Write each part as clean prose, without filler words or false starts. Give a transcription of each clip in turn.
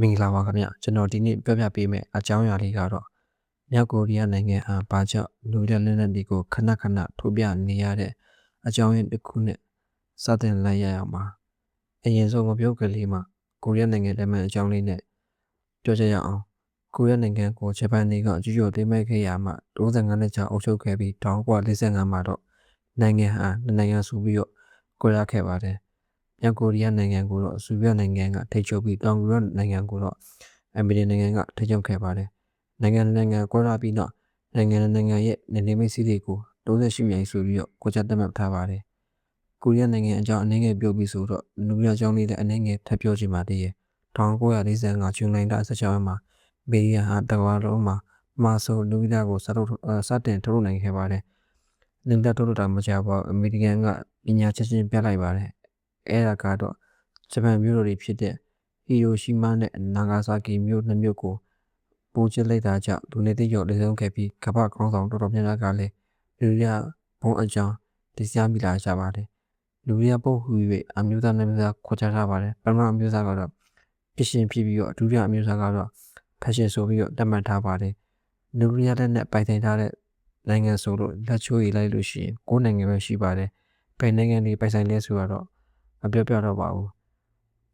မင်္ဂလာပါခင်ဗျာကျွန်တော်ဒီနေ့ပြောပြပေးမယ့်အကြောင်းအရာလေးကတော့မြောက်ကိုရီးယားနိုင်ငံဟာဘာကြောင့်နျူကလ িয়ার လက်နက်တွေကိုခဏထုတ်ပြနေရတဲ့အကြောင်းရင်းတစ်ခုနဲ့စတင်လိုက်ရအောင်ပါအရင်ဆုံးမပြောခင်လေးမှာကိုရီးယားနိုင်ငံလက်မှတ်အကြောင်းလေးနဲ့ပြောကြရအောင်ကိုရီးယားနိုင်ငံကိုဂျပန်တွေကကျူးကျော်သိမ်းပိုက်ခဲ့ရမှ35နှစ်ကြာအုပ်ချုပ်ခဲ့ပြီး1945မှာတော့နိုင်ငံဟာနိုင်ငံဆိုပြီးတော့ကွဲရခဲ့ပါတယ်မြောက်ကိုရီးယားနိုင်ငံကိုတော့ဆိုဗီယက်နိုင်ငံကထိချုပ်ပြီးတောင်ကိုရီးယားနိုင်ငံကိုတော့အမေရိကန်နိုင်ငံကထိချုပ်ခဲ့ပါတယ်နိုင်ငံကွဲရပြီးတော့နိုင်ငံရဲ့နေမိတ်စီတွေကို38မြိုင်ဆိုပြီးတော့ကိုကြသတ်မှတ်ထားပါတယ်ကိုရီးယားနိုင်ငံအကြောင်းအနည်းငယ်ပြောပြီးဆိုတော့နျူကလ িয়ার အကြောင်းလေးလည်းအနည်းငယ်ထပ်ပြောချင်ပါသေးတယ်1945ဇွန်လ16ရက်မှာအမေရိကန်ဟာတကမ္ဘာလုံးမှာမာဆိုနျူကလ িয়ার ကိုစတင်ထုတ်လုပ်နိုင်ခဲ့ပါတယ်နျူကလ িয়ার ထုတ်လုပ်တာမကြပါဘူးအမေရိကန်ကပညာချက်ချင်းပြလိုက်ပါတယ်အဲ့ဒါကတော့ဂျပန်မြို့တော်တွေဖြစ်တဲ့ဟီရိုရှီးမားနဲ့နာဂါဆာကီမြို့နှစ်မြို့ကိုပိုးကျလိုက်တာကြောင့်လူနေသိကျော်လေဆုံးခဲ့ပြီးကမ္ဘာခေါင်းဆောင်တော်တော်များများကလည်းနျူကလ িয়ার ဘုံအကြောင်းသိရှိမိလာကြပါတယ်နျူကလ িয়ার ဘုံဟူ၍အမျိုးသားနဲ့မျိုးခွဲခြားထားပါတယ်ပထမအမျိုးသားကတော့ဖြစ်ရှင်ဖြစ်ပြီးတော့ဒုတိယအမျိုးသားကတော့ဖက်ရှင်ဆိုပြီးတော့သတ်မှတ်ထားပါတယ်နျူကလ িয়ার လက်နက်ပိုင်ဆိုင်ထားတဲ့နိုင်ငံဆိုလို့လက်ချိုးရည်လိုက်လို့ရှိရင်9နိုင်ငံပဲရှိပါတယ်ဘယ်နိုင်ငံတွေပိုင်ဆိုင်လဲဆိုတော့မပြောပြတော့ပါဘူး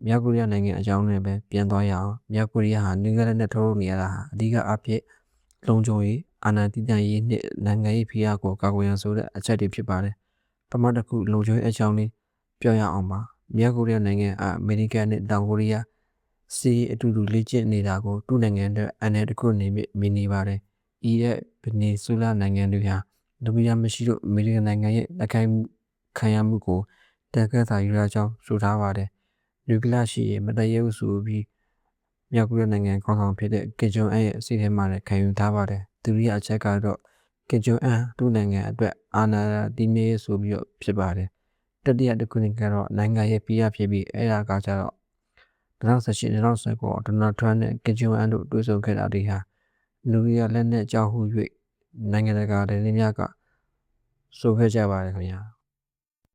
မြောက်ကိုရီးယားနိုင်ငံအကြောင်းနဲ့ပဲပြန်သွားရအောင်မြောက်ကိုရီးယားဟာနျူကလ িয়ার လက်နက်ထုတ်လုပ်နေရတာဟာအဓိကအဖြစ်လုံခြုံရေးအာဏာတည်တံ့ရေးနဲ့နိုင်ငံရေးဖိအားကိုကာကွယ်ရန်ဆိုတဲ့အချက်တွေဖြစ်ပါတယ်ပထမတစ်ခုလုံခြုံရေးအကြောင်းလေးပြောရအောင်ပါမြောက်ကိုရီးယားနိုင်ငံအမေရိကန်နဲ့တောင်ကိုရီးယားစီးအတူတူလေ့ကျင့်နေတာကိုသူ့နိုင်ငံအတွက်အန်ရတစ်ခုနေမြင်နေပါတယ်ဤရဲ့ဗနီဇွဲလားနိုင်ငံတွေဟာနျူကလ িয়ার မရှိလို့အမေရိကန်နိုင်ငံရဲ့လက်ခံခံရမှုကိုတက်ကက်သာယူရကြောင်းဆိုထားပါတယ်နျူကလ িয়ার ရှိရင်မတည့်ရဘူးဆိုပြီးမြောက်ကိုရီးယားနိုင်ငံခေါင်းဆောင်ဖြစ်တဲ့ကင်ဂျုံအန်ရဲ့အစီအစဉ်မှာလည်းခံယူထားပါတယ်ဒုတိယအချက်ကတော့ကင်ဂျုံအန်သူ့နိုင်ငံအတွက်အာဏာတည်မြဲဆိုပြီးတော့ဖြစ်ပါတယ်တတိယတစ်ခုကတော့နိုင်ငံရဲ့ဖိအားဖြစ်ပြီးအဲ့ဒါကကြတော့2018 2019ဒေါ်နယ်ထရန့်နဲ့ကင်ဂျုံအန်တို့တွေ့ဆုံခဲ့တာတွေဟာနျူကလ িয়ার လက်နက်ကြောင့်ဟူ၍နိုင်ငံတကာလည်းများကဆိုခဲ့ကြပါတယ်ခင်ဗျာ